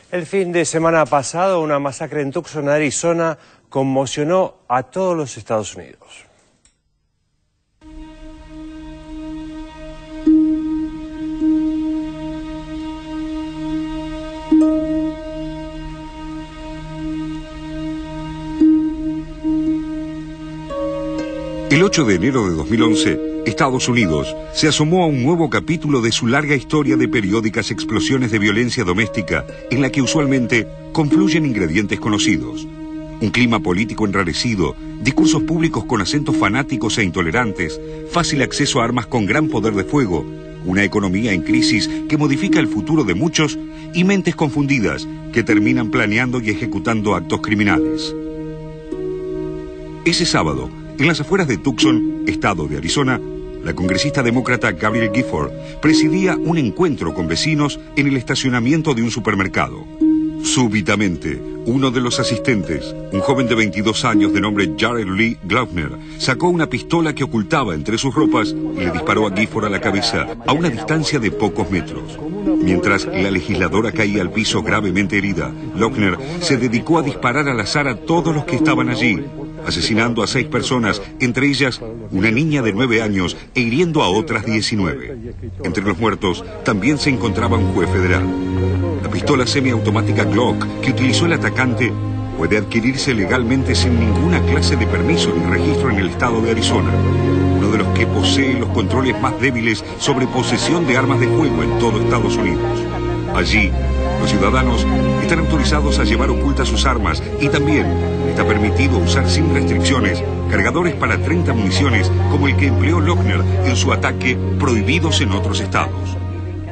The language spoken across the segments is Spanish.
El fin de semana pasado, una masacre en Tucson, Arizona, conmocionó a todos los Estados Unidos. El 8 de enero de 2011, Estados Unidos se asomó a un nuevo capítulo de su larga historia de periódicas explosiones de violencia doméstica en la que usualmente confluyen ingredientes conocidos. Un clima político enrarecido, discursos públicos con acentos fanáticos e intolerantes, fácil acceso a armas con gran poder de fuego, una economía en crisis que modifica el futuro de muchos y mentes confundidas que terminan planeando y ejecutando actos criminales. Ese sábado, en las afueras de Tucson, estado de Arizona, la congresista demócrata Gabrielle Gifford presidía un encuentro con vecinos en el estacionamiento de un supermercado. Súbitamente, uno de los asistentes, un joven de 22 años de nombre Jared Lee Glaubner, sacó una pistola que ocultaba entre sus ropas y le disparó a Gifford a la cabeza a una distancia de pocos metros. Mientras la legisladora caía al piso gravemente herida, Glaubner se dedicó a disparar al azar a todos los que estaban allí, asesinando a 6 personas, entre ellas una niña de 9 años, e hiriendo a otras 19. Entre los muertos también se encontraba un juez federal. La pistola semiautomática Glock que utilizó el atacante puede adquirirse legalmente sin ninguna clase de permiso ni registro en el estado de Arizona, uno de los que posee los controles más débiles sobre posesión de armas de fuego en todo Estados Unidos. Allí, los ciudadanos están autorizados a llevar ocultas sus armas y también está permitido usar sin restricciones cargadores para 30 municiones como el que empleó Lochner en su ataque, prohibidos en otros estados.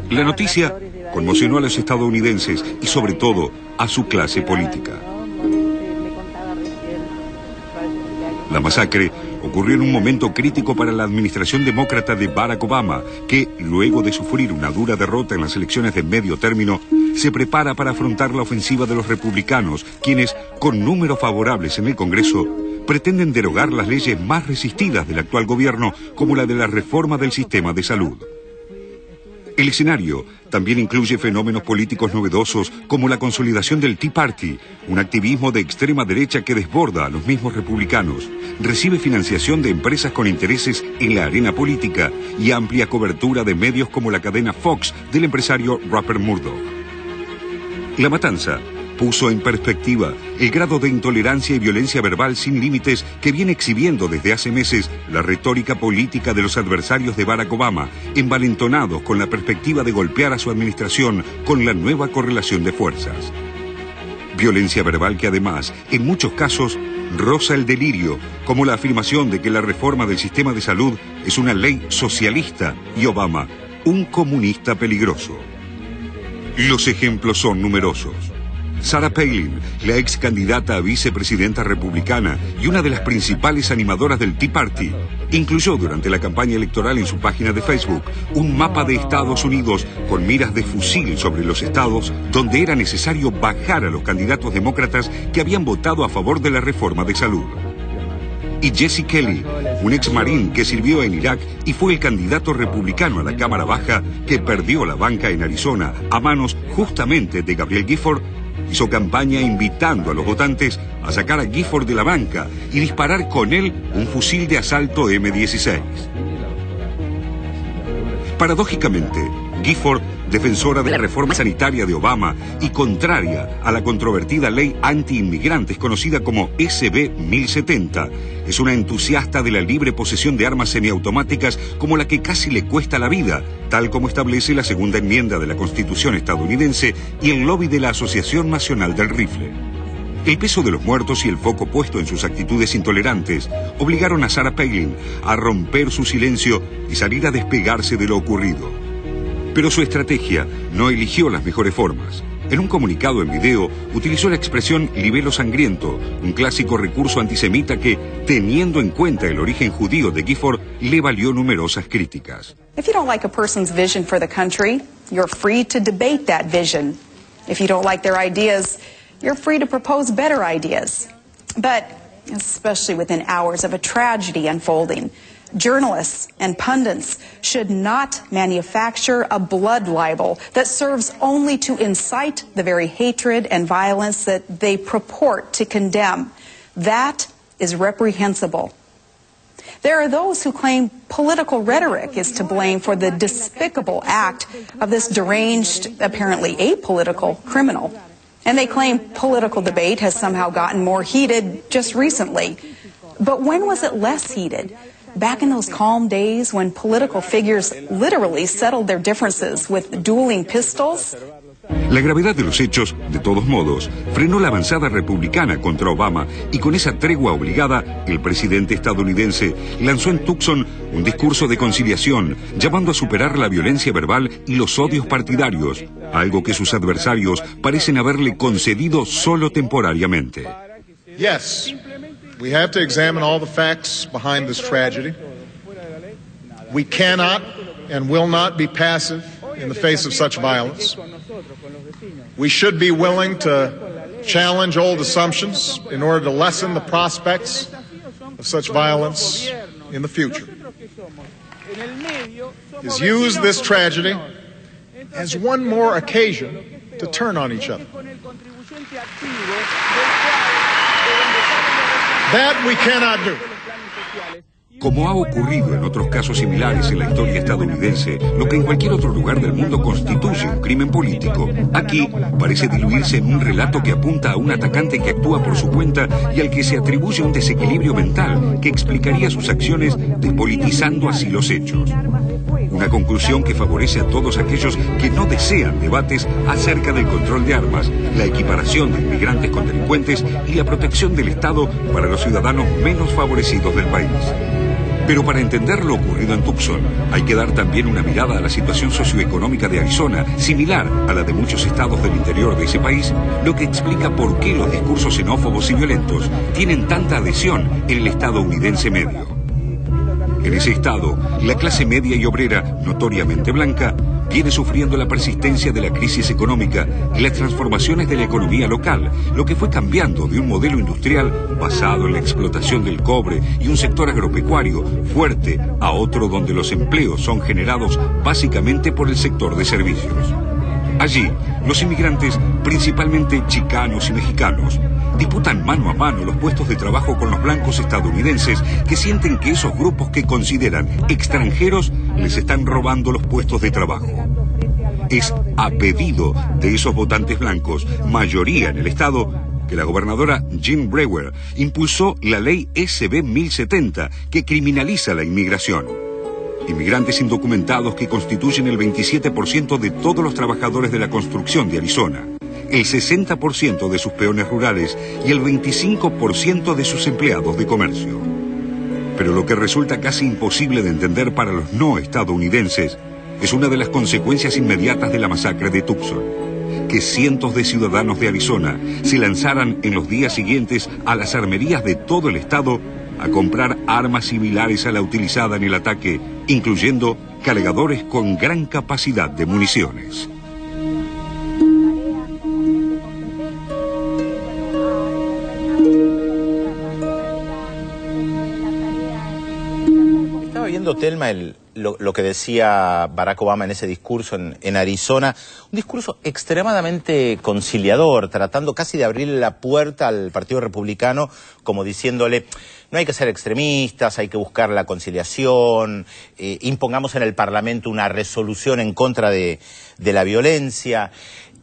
La noticia conmocionó a los estadounidenses y sobre todo a su clase política. La masacre ocurrió en un momento crítico para la administración demócrata de Barack Obama, que, luego de sufrir una dura derrota en las elecciones de medio término, se prepara para afrontar la ofensiva de los republicanos, quienes, con números favorables en el Congreso, pretenden derogar las leyes más resistidas del actual gobierno, como la de la reforma del sistema de salud. El escenario también incluye fenómenos políticos novedosos como la consolidación del Tea Party, un activismo de extrema derecha que desborda a los mismos republicanos, recibe financiación de empresas con intereses en la arena política y amplia cobertura de medios como la cadena Fox del empresario Rupert Murdoch. La matanza puso en perspectiva el grado de intolerancia y violencia verbal sin límites que viene exhibiendo desde hace meses la retórica política de los adversarios de Barack Obama, envalentonados con la perspectiva de golpear a su administración con la nueva correlación de fuerzas. Violencia verbal que además, en muchos casos, roza el delirio, como la afirmación de que la reforma del sistema de salud es una ley socialista y Obama, un comunista peligroso. Los ejemplos son numerosos. Sarah Palin, la ex candidata a vicepresidenta republicana y una de las principales animadoras del Tea Party, incluyó durante la campaña electoral en su página de Facebook un mapa de Estados Unidos con miras de fusil sobre los estados donde era necesario bajar a los candidatos demócratas que habían votado a favor de la reforma de salud. Y Jesse Kelly, un ex marín que sirvió en Irak y fue el candidato republicano a la Cámara Baja que perdió la banca en Arizona a manos justamente de Gabrielle Gifford, hizo campaña invitando a los votantes a sacar a Gifford de la banca y disparar con él un fusil de asalto M16. Paradójicamente, Gifford, defensora de la reforma sanitaria de Obama y contraria a la controvertida ley anti-inmigrantes conocida como SB 1070, es una entusiasta de la libre posesión de armas semiautomáticas como la que casi le cuesta la vida, tal como establece la segunda enmienda de la Constitución estadounidense y el lobby de la Asociación Nacional del Rifle. El peso de los muertos y el foco puesto en sus actitudes intolerantes obligaron a Sarah Palin a romper su silencio y salir a despegarse de lo ocurrido. Pero su estrategia no eligió las mejores formas. En un comunicado en video, utilizó la expresión libelo sangriento, un clásico recurso antisemita que, teniendo en cuenta el origen judío de Gifford, le valió numerosas críticas. If you don't like a person's vision for the country, you're free to debate that vision. If you don't like their ideas, you're free to propose better ideas. But, especially within hours of a tragedy unfolding, Journalists and pundits should not manufacture a blood libel that serves only to incite the very hatred and violence that they purport to condemn. That is reprehensible. There are those who claim political rhetoric is to blame for the despicable act of this deranged, apparently apolitical criminal. And they claim political debate has somehow gotten more heated just recently. But when was it less heated? Back in those calm days when political figures literally settled their differences with dueling pistols? La gravedad de los hechos, de todos modos, frenó la avanzada republicana contra Obama y con esa tregua obligada, el presidente estadounidense lanzó en Tucson un discurso de conciliación, llamando a superar la violencia verbal y los odios partidarios, algo que sus adversarios parecen haberle concedido solo temporariamente. Yes, we have to examine all the facts behind this tragedy. We cannot and will not be passive in the face of such violence. We should be willing to challenge old assumptions in order to lessen the prospects of such violence in the future. Is use this tragedy as one more occasion to turn on each other. That we cannot do. Como ha ocurrido en otros casos similares en la historia estadounidense, lo que en cualquier otro lugar del mundo constituye un crimen político, aquí parece diluirse en un relato que apunta a un atacante que actúa por su cuenta y al que se atribuye un desequilibrio mental que explicaría sus acciones despolitizando así los hechos. Una conclusión que favorece a todos aquellos que no desean debates acerca del control de armas, la equiparación de inmigrantes con delincuentes y la protección del Estado para los ciudadanos menos favorecidos del país. Pero para entender lo ocurrido en Tucson, hay que dar también una mirada a la situación socioeconómica de Arizona, similar a la de muchos estados del interior de ese país, lo que explica por qué los discursos xenófobos y violentos tienen tanta adhesión en el estadounidense medio. En ese estado, la clase media y obrera, notoriamente blanca, viene sufriendo la persistencia de la crisis económica y las transformaciones de la economía local, lo que fue cambiando de un modelo industrial basado en la explotación del cobre y un sector agropecuario fuerte a otro donde los empleos son generados básicamente por el sector de servicios. Allí, los inmigrantes, principalmente chicanos y mexicanos, disputan mano a mano los puestos de trabajo con los blancos estadounidenses que sienten que esos grupos que consideran extranjeros les están robando los puestos de trabajo. Es a pedido de esos votantes blancos, mayoría en el estado, que la gobernadora Jim Brewer impulsó la ley SB 1070 que criminaliza la inmigración. Inmigrantes indocumentados que constituyen el 27% de todos los trabajadores de la construcción de Arizona, el 60% de sus peones rurales y el 25% de sus empleados de comercio. Pero lo que resulta casi imposible de entender para los no estadounidenses es una de las consecuencias inmediatas de la masacre de Tucson: que cientos de ciudadanos de Arizona se lanzaran en los días siguientes a las armerías de todo el estado a comprar armas similares a la utilizada en el ataque, incluyendo cargadores con gran capacidad de municiones. Estaba viendo, Telma, lo que decía Barack Obama en ese discurso en Arizona, un discurso extremadamente conciliador, tratando casi de abrirle la puerta al Partido Republicano, como diciéndole: no hay que ser extremistas, hay que buscar la conciliación, impongamos en el Parlamento una resolución en contra de la violencia.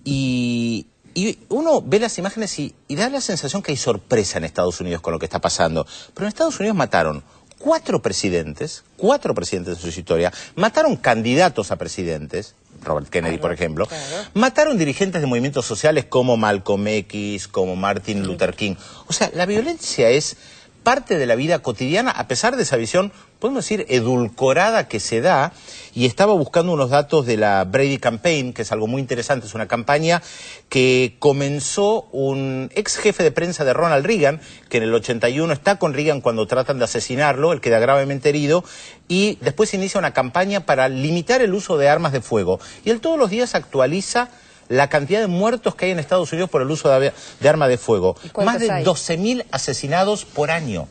Y uno ve las imágenes y da la sensación que hay sorpresa en Estados Unidos con lo que está pasando. Pero en Estados Unidos mataron cuatro presidentes en su historia, mataron candidatos a presidentes, Robert Kennedy, por ejemplo, mataron dirigentes de movimientos sociales como Malcolm X, como Martin Luther King. O sea, la violencia es parte de la vida cotidiana, a pesar de esa visión, podemos decir, edulcorada que se da. Y estaba buscando unos datos de la Brady Campaign, que es algo muy interesante, es una campaña que comenzó un ex jefe de prensa de Ronald Reagan, que en el 81 está con Reagan cuando tratan de asesinarlo, él queda gravemente herido, y después inicia una campaña para limitar el uso de armas de fuego. Y él todos los días actualiza la cantidad de muertos que hay en Estados Unidos por el uso de armas de fuego. Más de 12.000 asesinados por año.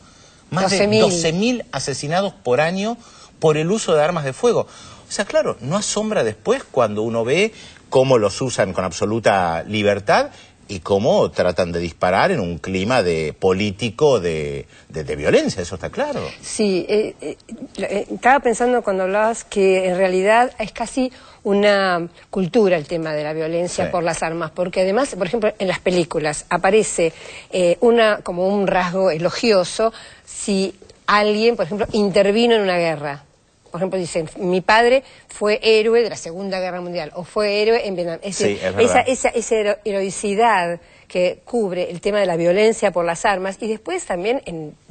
Más de 12.000 asesinados por año por el uso de armas de fuego. O sea, claro, no asombra después cuando uno ve cómo los usan con absoluta libertad y cómo tratan de disparar en un clima político de violencia, eso está claro. Sí, estaba pensando cuando hablabas que en realidad es casi una cultura el tema de la violencia por las armas, porque además, por ejemplo, en las películas aparece como un rasgo elogioso si alguien, por ejemplo, intervino en una guerra. Por ejemplo, dicen, mi padre fue héroe de la Segunda Guerra Mundial, o fue héroe en Vietnam. Es decir, esa heroicidad que cubre el tema de la violencia por las armas, y después también,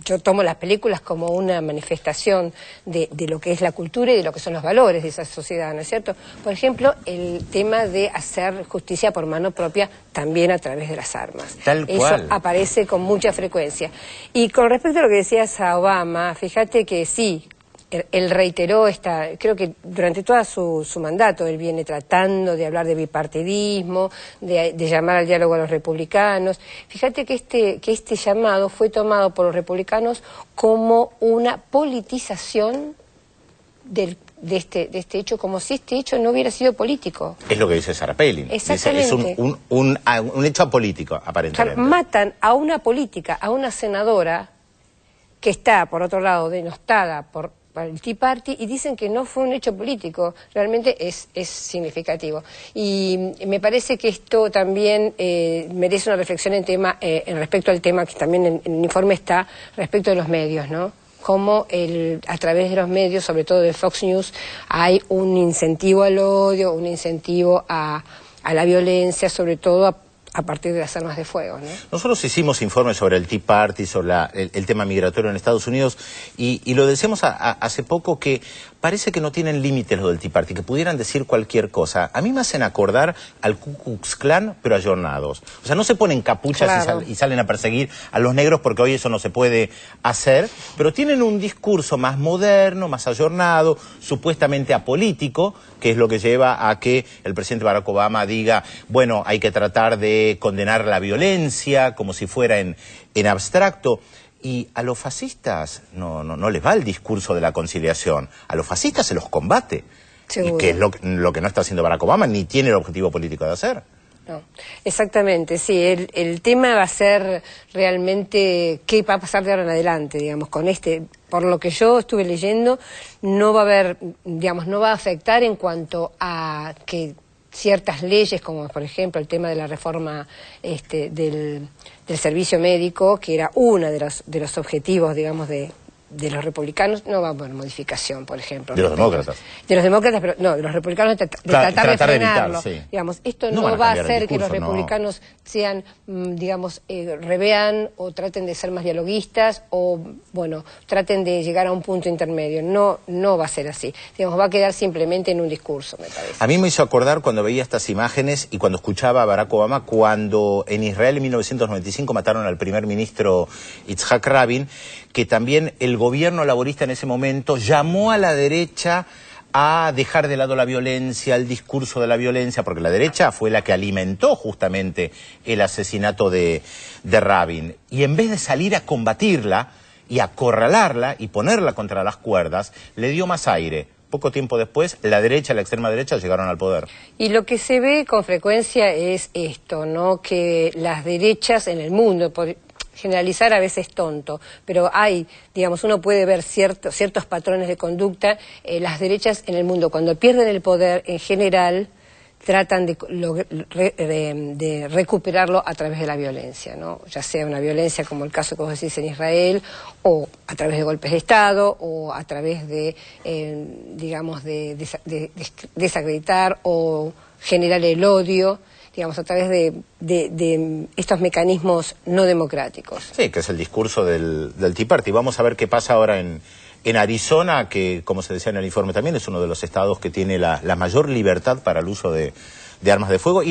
yo tomo las películas como una manifestación de lo que es la cultura y de lo que son los valores de esa sociedad, ¿no es cierto? Por ejemplo, el tema de hacer justicia por mano propia también a través de las armas. Tal cual. Eso aparece con mucha frecuencia. Y con respecto a lo que decías a Obama, fíjate que sí, él reiteró creo que durante todo su mandato él viene tratando de hablar de bipartidismo, de llamar al diálogo a los republicanos. Fíjate que este llamado fue tomado por los republicanos como una politización de este hecho, como si este hecho no hubiera sido político. Es lo que dice Sarah Palin. Exactamente. Dice, es un hecho apolítico, aparentemente. O sea, matan a una política, a una senadora que está, por otro lado, denostada por el Tea Party, y dicen que no fue un hecho político. Realmente es significativo. Y me parece que esto también merece una reflexión en respecto al tema que también en el informe está, respecto de los medios, ¿no? Cómo a través de los medios, sobre todo de Fox News, hay un incentivo al odio, un incentivo a la violencia, sobre todo a partir de las armas de fuego, ¿no? Nosotros hicimos informes sobre el Tea Party, sobre el tema migratorio en Estados Unidos, y lo decíamos hace poco, que parece que no tienen límites lo del Tea Party, que pudieran decir cualquier cosa. A mí me hacen acordar al Ku Klux Klan, pero ayornados. O sea, no se ponen capuchas y salen a perseguir a los negros, porque hoy eso no se puede hacer, pero tienen un discurso más moderno, más ayornado, supuestamente apolítico, que es lo que lleva a que el presidente Barack Obama diga, bueno, hay que tratar de condenar la violencia como si fuera en abstracto. Y a los fascistas no les va el discurso de la conciliación. A los fascistas se los combate. Seguro. Y que es lo que no está haciendo Barack Obama, ni tiene el objetivo político de hacer. No, exactamente, sí. El tema va a ser realmente qué va a pasar de ahora en adelante, digamos, con por lo que yo estuve leyendo, no va a haber, digamos, no va a afectar en cuanto a que ciertas leyes, como por ejemplo el tema de la reforma del servicio médico, que era uno de los objetivos, digamos, de los republicanos, no va a haber modificación, por ejemplo. De los demócratas. De los demócratas, pero no, de los republicanos tratar de frenarlo. Evitar, sí. Digamos, esto no va a hacer que los republicanos sean, digamos, revean o traten de ser más dialoguistas o, bueno, traten de llegar a un punto intermedio. No va a ser así. Digamos, va a quedar simplemente en un discurso, me parece. A mí me hizo acordar cuando veía estas imágenes y cuando escuchaba a Barack Obama, cuando en Israel en 1995 mataron al primer ministro Yitzhak Rabin, que también el gobierno laborista en ese momento llamó a la derecha a dejar de lado la violencia, el discurso de la violencia, porque la derecha fue la que alimentó justamente el asesinato de Rabin. Y en vez de salir a combatirla y acorralarla y ponerla contra las cuerdas, le dio más aire. Poco tiempo después, la derecha, la extrema derecha, llegaron al poder. Y lo que se ve con frecuencia es esto, ¿no? Que las derechas en el mundo, generalizar a veces tonto, pero hay, digamos, uno puede ver ciertos patrones de conducta. Las derechas en el mundo, cuando pierden el poder, en general, tratan de recuperarlo a través de la violencia, ¿no? Ya sea una violencia como el caso que vos decís en Israel, o a través de golpes de Estado, o a través de, digamos, de desacreditar o generar el odio, digamos, a través de estos mecanismos no democráticos. Sí, que es el discurso del Tea Party. Vamos a ver qué pasa ahora en Arizona, que, como se decía en el informe también, es uno de los estados que tiene la mayor libertad para el uso de armas de fuego.